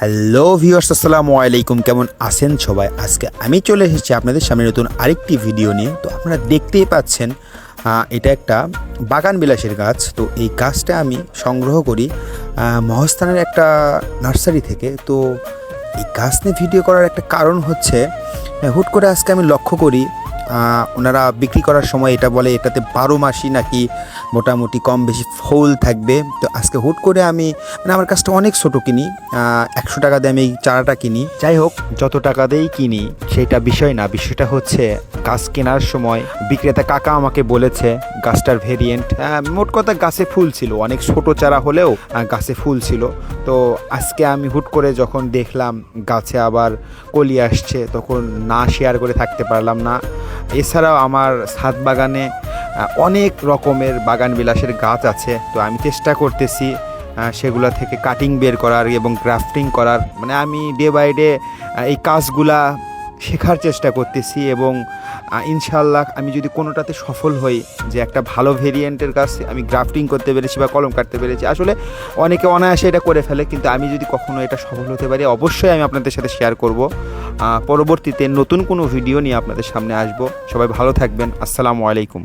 Hello viewers, আসসালামু আলাইকুম। কেমন আছেন সবাই? আজকে আমি চলে এসেছি আপনাদের সামনে নতুন আরেকটি ভিডিও নিয়ে। তো আপনারা দেখতেই পাচ্ছেন এটা একটা বাগান বিলাসের গাছ। তো এই গাছটা আমি সংগ্রহ করি মহাস্থানের একটা নার্সারি থেকে। তো এই গাছ নিয়ে ভিডিও করার একটা কারণ হচ্ছে, হুট করে আজকে আমি লক্ষ্য করি ওনারা বিক্রি করার সময় এটা বলে এটাতে 12 মাসই নাকি মোটামুটি কম বেশি ফুল থাকবে। তো আজকে হুট করে আমি আমার কাছটা অনেক ছোটো কিনি, 100 টাকা দিয়ে আমি এই চারাটা কিনি। যাই হোক, যত টাকা দিয়েই কিনি সেটা বিষয় না, বিষয়টা হচ্ছে গাছ কেনার সময় বিক্রেতা কাকা আমাকে বলেছে গাছটার ভেরিয়েন্ট, মোট কথা গাছে ফুল ছিল, অনেক ছোট চারা হলেও গাছে ফুল ছিল। তো আজকে আমি হুট করে যখন দেখলাম গাছে আবার কলি আসছে, তখন না শেয়ার করে থাকতে পারলাম না। এছাড়াও আমার ছাদ বাগানে অনেক রকমের বাগান বিলাসের গাছ আছে। তো আমি চেষ্টা করতেছি সেগুলা থেকে কাটিং বের করার এবং গ্রাফটিং করার, মানে আমি ডে বাই ডে এই কাজগুলা শেখার চেষ্টা করতেছি। এবং ইনশাল্লাহ আমি যদি কোনোটাতে সফল হই, যে একটা ভালো ভেরিয়েন্টের গাছ আমি গ্রাফটিং করতে পেরেছি বা কলম কাটতে পেরেছি, আসলে অনেকে অনায়াসে এটা করে ফেলে, কিন্তু আমি যদি কখনো এটা সফল হতে পারি অবশ্যই আমি আপনাদের সাথে শেয়ার করব। পরবর্তীতে নতুন কোনো ভিডিও নিয়ে আপনাদের সামনে আসব। সবাই ভালো থাকবেন। আসসালামু আলাইকুম।